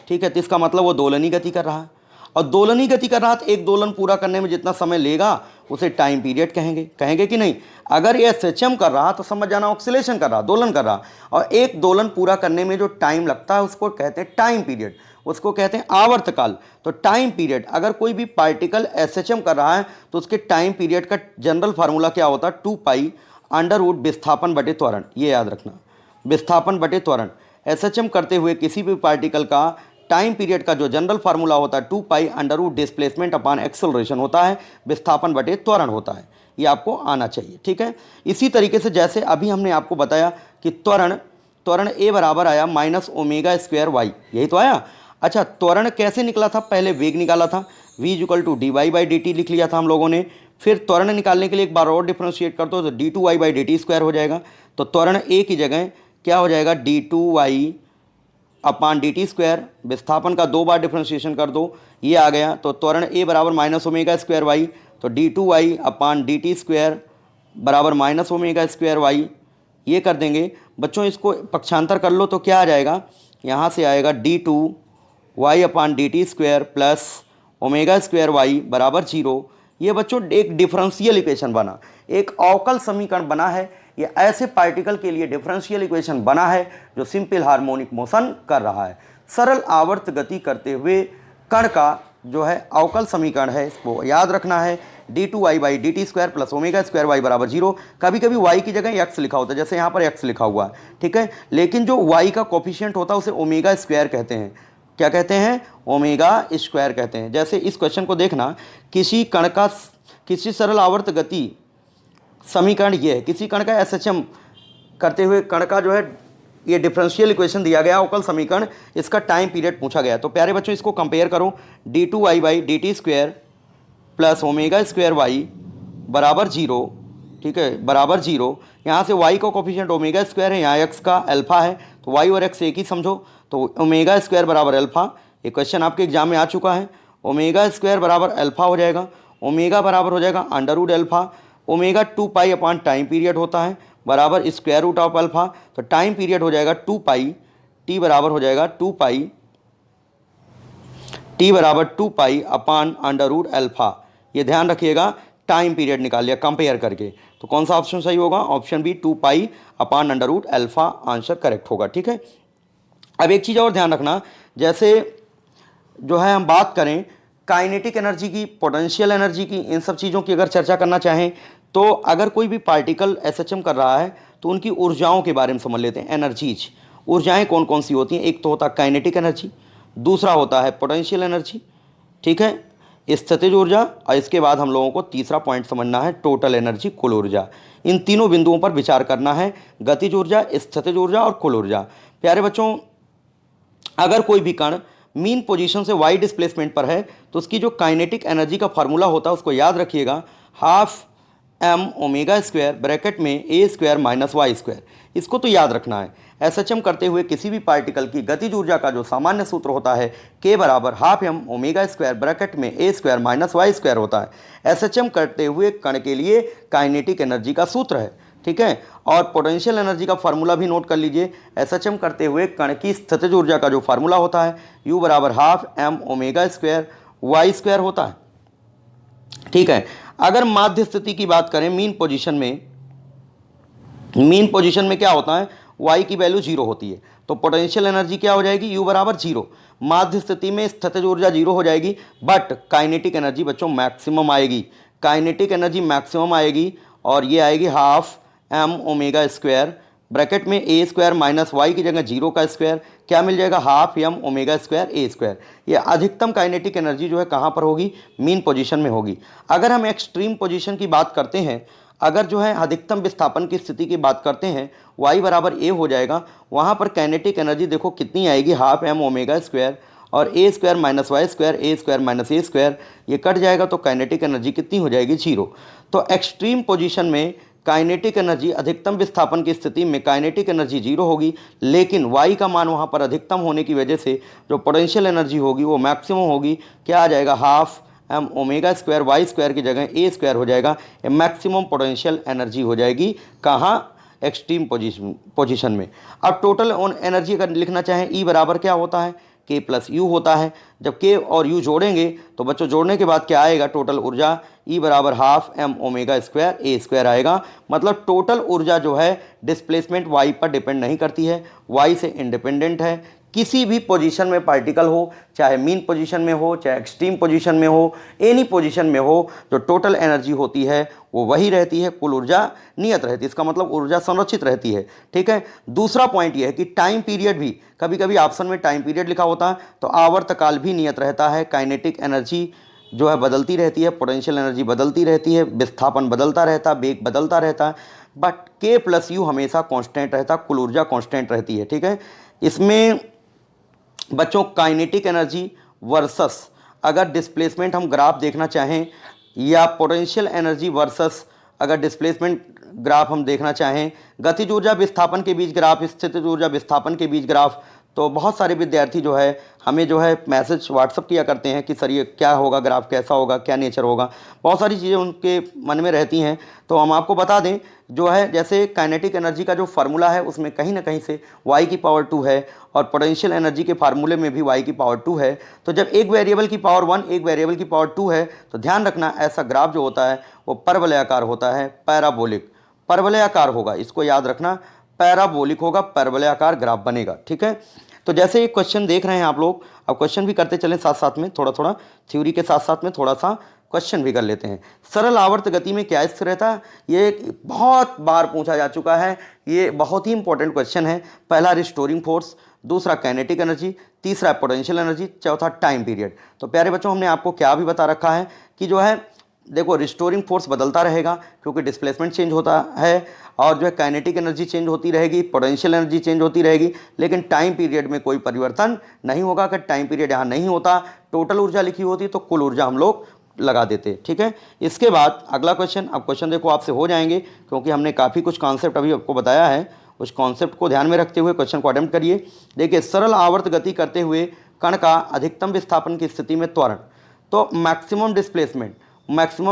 ठीक है, तो इसका मतलब वो दोलनी गति कर रहा है, और दोलनी गति कर रहा है तो एक दोलन पूरा करने में जितना समय लेगा उसे टाइम पीरियड कहेंगे कि नहीं। अगर ये एसएचएम कर रहा तो समझ जाना ऑक्सीलेशन कर रहा, दोलन कर रहा, और एक दोलन पूरा करने में जो टाइम लगता है उसको कहते हैं टाइम पीरियड, उसको कहते हैं आवर्तकाल। तो टाइम पीरियड, अगर कोई भी पार्टिकल एसएचएम कर रहा है तो उसके टाइम पीरियड का जनरल फार्मूला क्या होता है, 2 अंडर रूट विस्थापन बटे त्वरण, ये याद रखना, विस्थापन बटे त्वरण। एसएचएम करते हुए किसी भी पार्टिकल का टाइम पीरियड का जो जनरल फार्मूला होता है 2 अंडर रूट डिस्प्लेसमेंट अपान एक्सेलरेशन होता है, विस्थापन बटे त्वरण होता है, ये आपको आना चाहिए। ठीक है, इसी तरीके से जैसे अभी हमने आपको बताया कि त्वरण ए बराबर आया -ω²y, यही तो आया। अच्छा, त्वरण कैसे निकला था, पहले वेग निकाला था, v = dy/dt लिख लिया था हम लोगों ने, फिर त्वरण निकालने के लिए एक बार और डिफ्रेंशिएट कर दो तो d2y/dt² हो जाएगा। तो त्वरण ए की जगह क्या हो जाएगा, d2y/dt², विस्थापन का 2 बार डिफ्रेंशिएशन कर दो, ये आ गया। तो त्वरण ए बराबर -ω²y, तो d2y/dt² बराबर -ω²y, ये कर देंगे बच्चों। इसको पक्षांतर कर लो तो क्या आ जाएगा, यहाँ से आएगा d2y/dt² प्लस ω²y बराबर 0। ये बच्चों एक डिफरेंशियल इक्वेशन बना, एक अवकल समीकरण बना है। ये ऐसे पार्टिकल के लिए डिफरेंशियल इक्वेशन बना है जो सिंपल हार्मोनिक मोशन कर रहा है, सरल आवर्त गति करते हुए कण का जो है अवकल समीकरण है, इसको याद रखना है, d2y/dt² प्लस ω²y बराबर 0। कभी कभी y की जगह x लिखा होता है, जैसे यहाँ पर x लिखा हुआ है, ठीक है, लेकिन जो y का कोफिशिएंट होता है उसे ω² कहते हैं। क्या कहते हैं, ω² कहते हैं। जैसे इस क्वेश्चन को देखना, किसी कण का, किसी सरल आवर्त गति समीकरण ये है, किसी कण का एसएचएम करते हुए कण का जो है ये डिफरेंशियल इक्वेशन दिया गया, अवकल समीकरण, इसका टाइम पीरियड पूछा गया। तो प्यारे बच्चों इसको कंपेयर करो, d2y/dt² प्लस ω²y बराबर 0, ठीक है, बराबर 0। यहाँ से y का कोफिशिएंट ω² है, यहाँ x का अल्फा है, तो y और x एक ही समझो, तो ω² बराबर अल्फा। ये क्वेश्चन आपके एग्जाम में आ चुका है, ω² बराबर अल्फा हो जाएगा, ओमेगा बराबर हो जाएगा अंडर रूट अल्फा, ओमेगा 2 अपान टाइम पीरियड होता है बराबर स्क्वायर रूट ऑफ अल्फा, तो टाइम पीरियड हो जाएगा 2 t बराबर हो जाएगा 2 t बराबर 2 अपान अंडर रूट अल्फा। ये ध्यान रखिएगा, टाइम पीरियड निकाल लिया कंपेयर करके, तो कौन सा ऑप्शन सही होगा, option B 2 upon under root alpha answer correct होगा। ठीक है, अब एक चीज़ और ध्यान रखना, जैसे जो है हम बात करें काइनेटिक एनर्जी की, पोटेंशियल एनर्जी की, इन सब चीज़ों की अगर चर्चा करना चाहें तो अगर कोई भी पार्टिकल एसएचएम कर रहा है तो उनकी ऊर्जाओं के बारे में समझ लेते हैं। एनर्जीज, ऊर्जाएं कौन कौन सी होती हैं, एक तो होता है काइनेटिक एनर्जी, दूसरा होता है पोटेंशियल एनर्जी, ठीक है, स्थितिज ऊर्जा, और इसके बाद हम लोगों को तीसरा पॉइंट समझना है टोटल एनर्जी, कुल ऊर्जा। इन तीनों बिंदुओं पर विचार करना है, गतिज ऊर्जा, स्थितिज ऊर्जा और कुल ऊर्जा। प्यारे बच्चों, अगर कोई भी कण मीन पोजीशन से y डिस्प्लेसमेंट पर है तो उसकी जो काइनेटिक एनर्जी का फार्मूला होता है उसको याद रखिएगा, ½ m² ब्रैकेट में a² माइनस y², इसको तो याद रखना है। एसएचएम करते हुए किसी भी पार्टिकल की गतिज ऊर्जा का जो सामान्य सूत्र होता है k बराबर ½ m² ब्रैकेट में a² माइनस y² होता है। एसएचएम करते हुए कण के लिए काइनेटिक एनर्जी का सूत्र है, ठीक है, और पोटेंशियल एनर्जी का फार्मूला भी नोट कर लीजिए। एसएचएम करते हुए कण की स्थितिज ऊर्जा का जो फार्मूला होता है U बराबर ½ m² y² होता है, ठीक है। अगर माध्य स्थिति की बात करें, मीन पोजीशन में क्या होता है, y की वैल्यू 0 होती है, तो पोटेंशियल एनर्जी क्या हो जाएगी, U बराबर 0। माध्य स्थिति में स्थितिज ऊर्जा 0 हो जाएगी, बट काइनेटिक एनर्जी बच्चों मैक्सिमम आएगी, काइनेटिक एनर्जी मैक्सिमम आएगी, और ये आएगी ½ m² ब्रैकेट में a² माइनस y की जगह 0 का स्क्वायर, क्या मिल जाएगा, ½ m² a²। ये अधिकतम काइनेटिक एनर्जी जो है कहाँ पर होगी, मीन पोजीशन में होगी। अगर हम एक्सट्रीम पोजीशन की बात करते हैं, अगर जो है अधिकतम विस्थापन की स्थिति की बात करते हैं, y बराबर a हो जाएगा, वहाँ पर काइनेटिक एनर्जी देखो कितनी आएगी, हाफ एम ओमेगा स्क्वायर, और a square minus Y square, A square minus A square, ये कट जाएगा तो काइनेटिक एनर्जी कितनी हो जाएगी, 0। तो एक्सट्रीम पोजीशन में काइनेटिक एनर्जी, अधिकतम विस्थापन की स्थिति में काइनेटिक एनर्जी 0 होगी, लेकिन y का मान वहाँ पर अधिकतम होने की वजह से जो पोटेंशियल एनर्जी होगी वो मैक्सिमम होगी। क्या आ जाएगा, half M omega square, Y square की जगह ए स्क्वायर हो जाएगा, ये मैक्सिमम पोटेंशियल एनर्जी हो जाएगी। कहाँ, एक्सट्रीम पोजीशन में। अब टोटल ऑन एनर्जी अगर लिखना चाहें, ई बराबर क्या होता है, के प्लस यू होता है। जब के और यू जोड़ेंगे तो बच्चों जोड़ने के बाद क्या आएगा, टोटल ऊर्जा ई बराबर हाफ एम ओमेगा स्क्वायर ए स्क्वायर आएगा। मतलब टोटल ऊर्जा जो है डिस्प्लेसमेंट वाई पर डिपेंड नहीं करती है, वाई से इंडिपेंडेंट है। किसी भी पोजीशन में पार्टिकल हो, चाहे मीन पोजीशन में हो, चाहे एक्सट्रीम पोजीशन में हो, एनी पोजीशन में हो, जो टोटल एनर्जी होती है वो वही रहती है, कुल ऊर्जा नियत रहती है। इसका मतलब ऊर्जा संरक्षित रहती है। ठीक है। दूसरा पॉइंट ये है कि टाइम पीरियड भी, कभी कभी ऑप्शन में टाइम पीरियड लिखा होता है, तो आवर्तकाल भी नियत रहता है। काइनेटिक एनर्जी जो है बदलती रहती है, पोटेंशियल एनर्जी बदलती रहती है, विस्थापन बदलता रहता है, वेग बदलता रहता है, बट के प्लस यू हमेशा कांस्टेंट रहता, कुल ऊर्जा कांस्टेंट रहती है। ठीक है। इसमें बच्चों काइनेटिक एनर्जी वर्सस, अगर डिस्प्लेसमेंट हम ग्राफ देखना चाहें, या पोटेंशियल एनर्जी वर्सस अगर डिस्प्लेसमेंट ग्राफ हम देखना चाहें, गतिज ऊर्जा विस्थापन के बीच ग्राफ, स्थितिज ऊर्जा विस्थापन के बीच ग्राफ, तो बहुत सारे विद्यार्थी जो है हमें जो है मैसेज व्हाट्सअप किया करते हैं कि सर ये क्या होगा, ग्राफ कैसा होगा, क्या नेचर होगा, बहुत सारी चीज़ें उनके मन में रहती हैं। तो हम आपको बता दें, जो है जैसे काइनेटिक एनर्जी का जो फार्मूला है उसमें कहीं ना कहीं से y की पावर 2 है, और पोटेंशियल एनर्जी के फार्मूले में भी y की पावर 2 है। तो जब एक वेरिएबल की पावर 1, एक वेरिएबल की पावर 2 है, तो ध्यान रखना ऐसा ग्राफ जो होता है वो परवलयाकार होता है, पैराबोलिक, परवलयाकार होगा, इसको याद रखना, पैराबोलिक होगा, परवलयाकार ग्राफ बनेगा। ठीक है। तो जैसे एक क्वेश्चन देख रहे हैं आप लोग, अब क्वेश्चन भी करते चलें साथ साथ में, थोड़ा थोड़ा थ्योरी के साथ साथ में थोड़ा सा क्वेश्चन भी कर लेते हैं। सरल आवर्त गति में क्या स्थिर रहता है, ये बहुत बार पूछा जा चुका है, ये बहुत ही इंपॉर्टेंट क्वेश्चन है। पहला रिस्टोरिंग फोर्स, दूसरा काइनेटिक एनर्जी, तीसरा पोटेंशियल एनर्जी, चौथा टाइम पीरियड। तो प्यारे बच्चों हमने आपको क्या भी बता रखा है कि जो है देखो रिस्टोरिंग फोर्स बदलता रहेगा क्योंकि डिस्प्लेसमेंट चेंज होता है, और जो है काइनेटिक एनर्जी चेंज होती रहेगी, पोटेंशियल एनर्जी चेंज होती रहेगी, लेकिन टाइम पीरियड में कोई परिवर्तन नहीं होगा। अगर टाइम पीरियड यहाँ नहीं होता, टोटल ऊर्जा लिखी होती तो कुल ऊर्जा हम लोग लगा देते। ठीक है। इसके बाद अगला क्वेश्चन, अब क्वेश्चन देखो आपसे हो जाएंगे क्योंकि हमने काफ़ी कुछ कॉन्सेप्ट अभी आपको बताया है, उस कॉन्सेप्ट को ध्यान में रखते हुए क्वेश्चन को अटेम्प्ट करिए। देखिए, सरल आवर्त गति करते हुए कण का अधिकतम विस्थापन की स्थिति में त्वरण, तो मैक्सिमम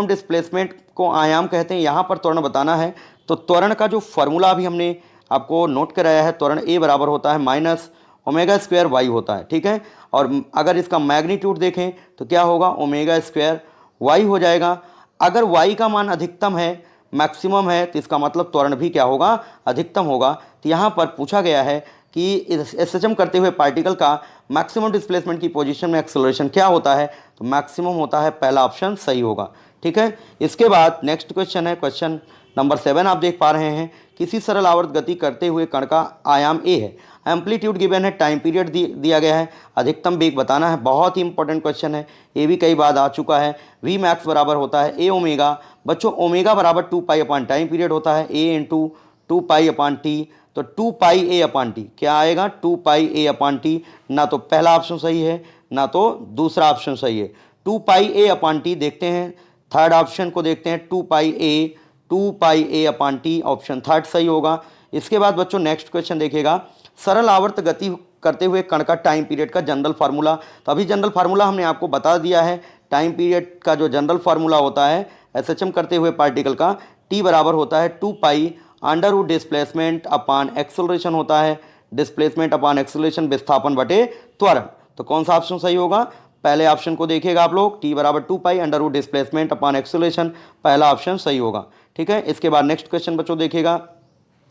डिस्प्लेसमेंट को आयाम कहते हैं। यहाँ पर त्वरण बताना है, तो त्वरण का जो फॉर्मूला अभी हमने आपको नोट कराया है, त्वरण ए बराबर होता है माइनस ओमेगा स्क्वायर वाई होता है। ठीक है। और अगर इसका मैग्नीट्यूड देखें तो क्या होगा, ओमेगा स्क्वायर वाई हो जाएगा। अगर वाई का मान अधिकतम है, मैक्सिमम है, तो इसका मतलब त्वरण भी क्या होगा, अधिकतम होगा। तो यहाँ पर पूछा गया है कि एसएचएम करते हुए पार्टिकल का मैक्सिमम डिस्प्लेसमेंट की पोजीशन में एक्सेलरेशन क्या होता है, तो मैक्सिमम होता है, पहला ऑप्शन सही होगा। ठीक है। इसके बाद नेक्स्ट क्वेश्चन है, क्वेश्चन नंबर 7 आप देख पा रहे हैं। किसी सरल आवर्त गति करते हुए कण का आयाम ए है, एम्पलीट्यूड गिवन है, टाइम पीरियड दिया गया है, अधिकतम वेग बताना है। बहुत ही इंपॉर्टेंट क्वेश्चन है, ये भी कई बार आ चुका है। वी मैक्स बराबर होता है ए ओमेगा, बच्चों ओमेगा बराबर 2 पाई अपॉन टाइम पीरियड होता है, ए इंटू 2 पाई अपॉन टी, तो 2 पाई ए अपॉन टी क्या आएगा, 2 पाई ए अपॉन टी। ना तो पहला ऑप्शन सही है ना तो दूसरा ऑप्शन सही है। 2 पाई ए अपॉन टी देखते हैं, थर्ड ऑप्शन को देखते हैं, 2 पाई ए अपॉन टी, ऑप्शन थर्ड सही होगा। इसके बाद बच्चों नेक्स्ट क्वेश्चन देखिएगा, सरल आवर्त गति करते हुए कण का टाइम पीरियड का जनरल फार्मूला। तो अभी जनरल फार्मूला हमने आपको बता दिया है। टाइम पीरियड का जो जनरल फार्मूला होता है एसएचएम करते हुए पार्टिकल का, टी बराबर होता है 2 pi under root displacement upon acceleration होता है, डिस्प्लेसमेंट अपॉन एक्सेलरेशन विस्थापन बटे त्वरण। तो कौन सा ऑप्शन सही होगा, पहले ऑप्शन को देखिएगा आप लोग, टी बराबर 2 pi under root displacement upon acceleration, पहला ऑप्शन सही होगा। ठीक है। इसके बाद नेक्स्ट क्वेश्चन बच्चों देखिएगा,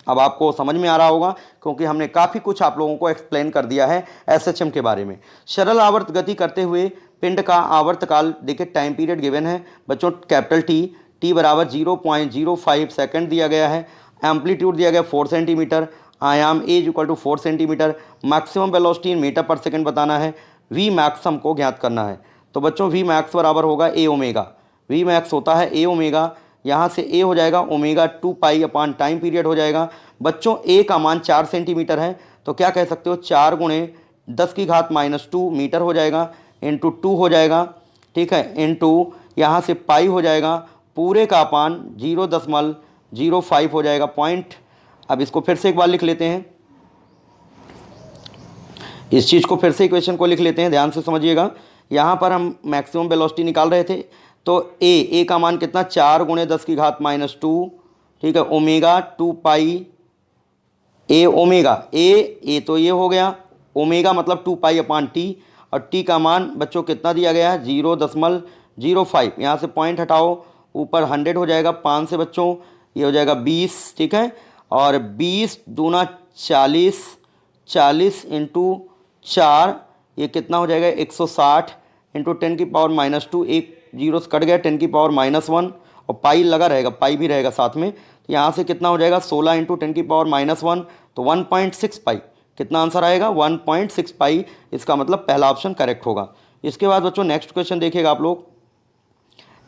अब आपको समझ में आ रहा होगा क्योंकि हमने काफ़ी कुछ आप लोगों को एक्सप्लेन कर दिया है एसएचएम के बारे में। सरल आवर्त गति करते हुए पिंड का आवर्तकाल, देखिए टाइम पीरियड गिवन है बच्चों, कैपिटल टी बराबर 0.05 सेकंड दिया गया है, एम्पलीट्यूड दिया गया 4 सेंटीमीटर, आयाम a equal to 4 centimetre, maximum velocity in metre पर सेकंड बताना है, वी मैक्स को ज्ञात करना है। तो बच्चों वी मैक्स बराबर होगा ए ओमेगा, वी मैक्स होता है ए ओमेगा, यहाँ से ए हो जाएगा omega 2 pi upon time period हो जाएगा। बच्चों ए का मान 4 सेंटीमीटर है, तो क्या कह सकते हो 4 गुणे 10⁻⁻2 मीटर हो जाएगा, इंटू 2 हो जाएगा, ठीक है, इंटू यहाँ से पाई हो जाएगा, पूरे का अपान 0.05 हो जाएगा पॉइंट। अब इसको फिर से एक बार लिख लेते हैं, इस चीज़ को फिर से इक्वेशन को लिख लेते हैं, ध्यान से समझिएगा। यहाँ पर हम मैक्सिमम वेलोसिटी निकाल रहे थे, तो ए का मान कितना 4 गुणे 10⁻², ठीक है, omega 2 pi A omega A तो ये हो गया, ओमेगा मतलब 2 पाई अपॉन टी, और टी का मान बच्चों कितना दिया गया है 0.05। यहाँ से पॉइंट हटाओ, ऊपर 100 हो जाएगा 5 से बच्चों, ये हो जाएगा 20, ठीक है, और 20 दूना 40, 40 इंटू 4 ये कितना हो जाएगा 160 इंटू 10⁻⁻², एक जीरो से कट गया 10⁻⁻1 और पाई लगा रहेगा, पाई भी रहेगा साथ में, तो यहाँ से कितना हो जाएगा 16 इंटू 10⁻⁻1, तो 1.6 पाई। कितना आंसर आएगा 1.6 पाई, इसका मतलब पहला ऑप्शन करेक्ट होगा। इसके बाद बच्चों नेक्स्ट क्वेश्चन देखिएगा आप लोग।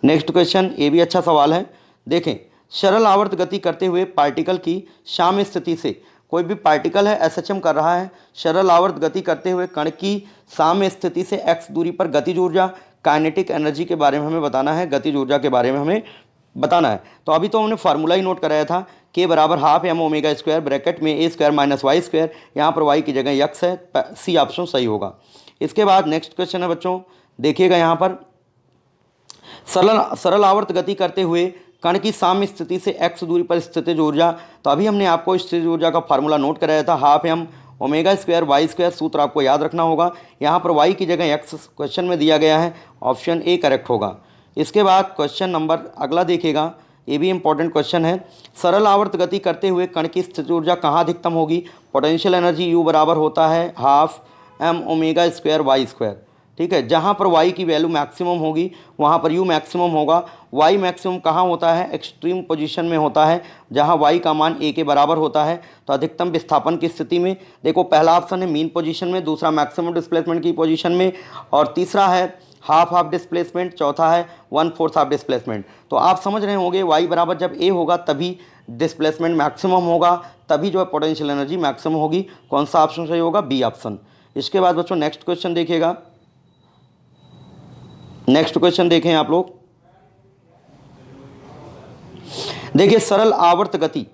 नेक्स्ट क्वेश्चन ये भी अच्छा सवाल है, देखें, सरल आवर्त गति करते हुए पार्टिकल की साम्य स्थिति से, कोई भी पार्टिकल है एसएचएम कर रहा है, सरल आवर्त गति करते हुए कण की साम्य स्थिति से x दूरी पर गतिज ऊर्जा काइनेटिक एनर्जी के बारे में हमें बताना है, गतिज ऊर्जा के बारे में हमें बताना है। तो अभी तो हमने फार्मूला ही नोट कराया था, k बराबर half M omega square bracket में a square minus Y square, यहाँ पर y की जगह x है, सी ऑप्शन सही होगा। इसके बाद नेक्स्ट क्वेश्चन है बच्चों, देखिएगा यहाँ पर, सरल आवर्त गति करते हुए कण की साम्य स्थिति से x दूरी पर स्थितिज ऊर्जा, तो अभी हमने आपको स्थितिज ऊर्जा का फार्मूला नोट कराया था, half M omega square Y square, सूत्र आपको याद रखना होगा। यहाँ पर y की जगह x क्वेश्चन में दिया गया है, ऑप्शन ए करेक्ट होगा। इसके बाद क्वेश्चन नंबर अगला देखिएगा, ये भी इंपॉर्टेंट क्वेश्चन है, सरल आवर्त गति करते हुए कण की स्थितिज ऊर्जा कहाँ अधिकतम होगी? पोटेंशियल एनर्जी U बराबर होता है half M omega square Y square, ठीक है, जहाँ पर y की वैल्यू मैक्सिमम होगी वहाँ पर U मैक्सिमम होगा। y मैक्सिमम कहाँ होता है? एक्सट्रीम पोजीशन में होता है, जहाँ y का मान a के बराबर होता है। तो अधिकतम विस्थापन की स्थिति में देखो, पहला ऑप्शन है मीन पोजीशन में, दूसरा मैक्सिमम डिस्प्लेसमेंट की पोजीशन में, और तीसरा है हाफ डिस्प्लेसमेंट, चौथा है 1/4 हाफ डिस्प्लेसमेंट। तो आप समझ रहे होंगे y बराबर जब a होगा तभी डिस्प्लेसमेंट मैक्सिमम होगा, तभी जो है पोटेंशियल एनर्जी मैक्सिमम होगी। कौन सा ऑप्शन सही होगा? B option. इसके बाद बच्चों नेक्स्ट क्वेश्चन देखिएगा, नेक्स्ट क्वेश्चन देखें आप लोग, देखिए, सरल आवर्त गति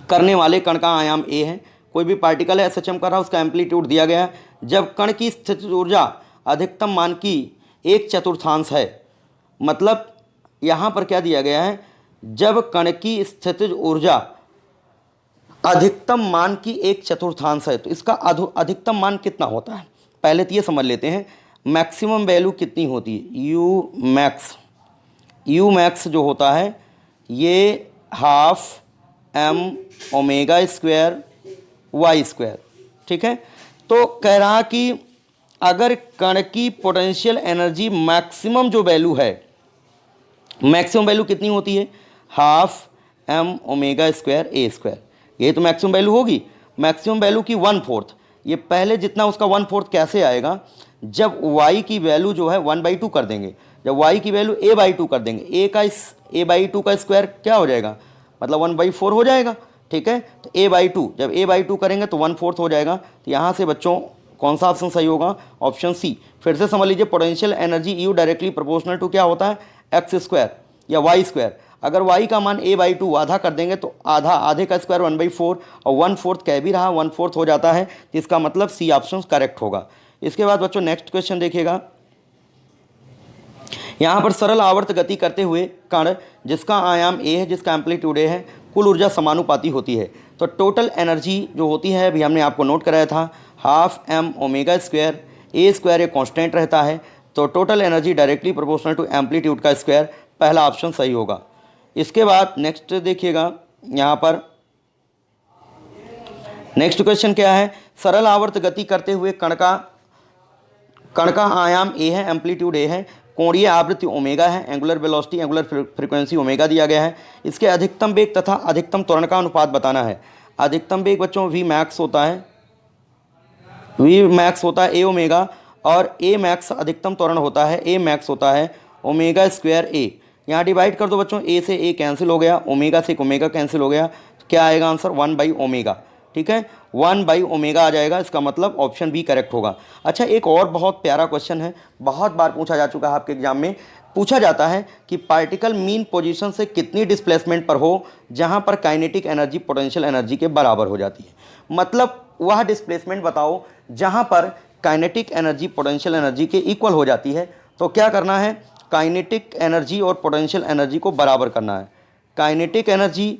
करने वाले कण का आयाम a है, कोई भी पार्टिकल है एसएचएम कर रहा है, उसका एम्पलीट्यूड दिया गया है, जब कण की स्थितिज ऊर्जा अधिकतम मान की 1/4 है, मतलब यहाँ पर क्या दिया गया है, जब कण की स्थितिज ऊर्जा अधिकतम मान की 1/4 है, तो इसका अधिकतम मान कितना होता है? पहले तो ये समझ लेते हैं मैक्सिमम वैल्यू कितनी होती है। यू मैक्स जो होता है ये half M omega square Y square, ठीक है। तो कह रहा कि अगर कण की पोटेंशियल एनर्जी मैक्सिमम जो वैल्यू है, मैक्सिमम वैल्यू कितनी होती है? हाफ एम ओमेगा स्क्वायर ए स्क्वायर, ये तो मैक्सिमम वैल्यू होगी। मैक्सिमम वैल्यू की 1/4, ये पहले जितना उसका 1/4 कैसे आएगा? जब y की वैल्यू जो है 1/2 कर देंगे, जब y की वैल्यू a/2 कर देंगे, a/2 का स्क्वायर क्या हो जाएगा? मतलब 1/4 हो जाएगा, ठीक है। तो a/2, जब a/2 करेंगे तो 1/4 हो जाएगा। तो यहाँ से बच्चों कौन सा ऑप्शन सही होगा? Option C. फिर से समझ लीजिए, potential energy U directly proportional to क्या होता है? एक्स स्क्वायर या वाई स्क्वायर। अगर y का मान a/2 आधा कर देंगे तो आधा, आधे का स्क्वायर 1/4, और 1/4 कह भी रहा 1/4 हो जाता है, तो इसका मतलब सी ऑप्शन करेक्ट होगा। इसके बाद बच्चों नेक्स्ट क्वेश्चन देखिएगा, यहाँ पर सरल आवर्त गति करते हुए कण जिसका आयाम a है, जिसका एम्पलीट्यूड a है, कुल ऊर्जा समानुपाती होती है। तो टोटल एनर्जी जो होती है अभी हमने आपको नोट कराया था, हाफ एम ओमेगा स्क्वायर, ए स्क्वायर एक कांस्टेंट रहता है, तो total energy directly proportional to amplitude का स्क्वायर, पहला ऑप्शन सही होगा। इसके बाद नेक्स्ट देखिएगा, यहाँ पर नेक्स्ट क्वेश्चन क्या है? सरल आवर्त गति करते हुए कण का आयाम a है, एम्पलीट्यूड a है, कोणीय आवृत्ति ओमेगा है, angular velocity, angular frequency omega दिया गया है। इसके अधिकतम वेग तथा अधिकतम त्वरण का अनुपात बताना है। अधिकतम वेग बच्चों v मैक्स होता है, a ओमेगा, और a मैक्स अधिकतम त्वरण होता है, a मैक्स होता है ओमेगा स्क्वायर a। यहाँ डिवाइड कर दो बच्चों, ए से ए कैंसिल हो गया, ओमेगा से ओमेगा कैंसिल हो गया, क्या आएगा आंसर 1/ओमेगा। ठीक है, 1/ओमेगा आ जाएगा, इसका मतलब ऑप्शन बी करेक्ट होगा। अच्छा, एक और बहुत प्यारा क्वेश्चन है, बहुत बार पूछा जा चुका है आपके एग्जाम में। पूछा जाता है कि पार्टिकल मीन पोजीशन से कितनी डिस्प्लेसमेंट पर हो जहां पर काइनेटिक एनर्जी पोटेंशियल एनर्जी के बराबर हो जाती है। मतलब वह डिस्प्लेसमेंट बताओ जहां पर काइनेटिक एनर्जी पोटेंशियल एनर्जी के इक्वल हो जाती है। तो क्या करना है, काइनेटिक एनर्जी और पोटेंशियल एनर्जी को बराबर करना है। काइनेटिक एनर्जी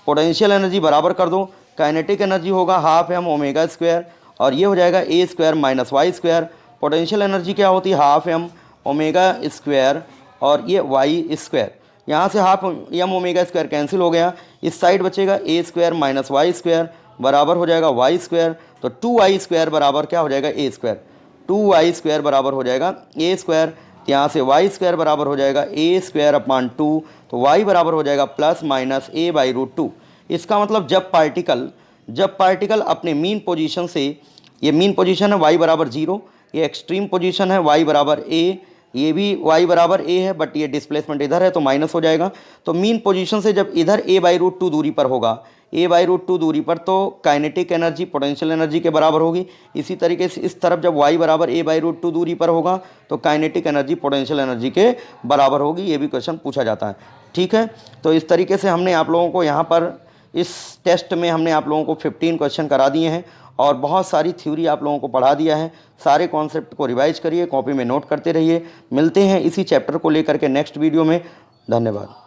पोटेंशियल एनर्जी बराबर कर दो। काइनेटिक एनर्जी होगा हाफ एम ओमेगा स्क्वायर और ये हो जाएगा ए square minus Y square. Potential energy क्या होती है, हाफ एम ओमेगा स्क्वायर और ये वाई स्क्वायर। यहाँ से half M omega square cancel हो गया, इस साइड बचेगा a square minus Y square बराबर हो जाएगा वाई स्क्वायर। तो 2y स्क्वायर बराबर क्या हो जाएगा, ए स्क्वायर। 2y स्क्वायर बराबर हो जाएगा ए स्क्वायर, यहाँ से वाई स्क्वायर बराबर हो जाएगा ए स्क्वायर अपॉन 2। तो वाई बराबर हो जाएगा प्लस माइनस a/√2। इसका मतलब जब पार्टिकल अपने मीन पोजीशन से, ये मीन पोजीशन है y बराबर 0, ये एक्सट्रीम पोजीशन है y बराबर a, ये भी y बराबर a है, बट ये डिस्प्लेसमेंट इधर है तो माइनस हो जाएगा। तो मीन पोजीशन से जब इधर a/√2 दूरी पर होगा, a/√2 दूरी पर, तो काइनेटिक एनर्जी पोटेंशियल एनर्जी के बराबर होगी। इसी तरीके से इस तरफ जब y बराबर a/√2 दूरी पर होगा तो काइनेटिक एनर्जी पोटेंशियल एनर्जी के बराबर होगी। ये भी क्वेश्चन पूछा जाता है। ठीक है, तो इस तरीके से हमने आप लोगों को यहाँ पर इस टेस्ट में हमने आप लोगों को 15 क्वेश्चन करा दिए हैं और बहुत सारी थ्योरी आप लोगों को पढ़ा दिया है। सारे कॉन्सेप्ट को रिवाइज करिए, कॉपी में नोट करते रहिए। मिलते हैं इसी चैप्टर को लेकर के नेक्स्ट वीडियो में। धन्यवाद।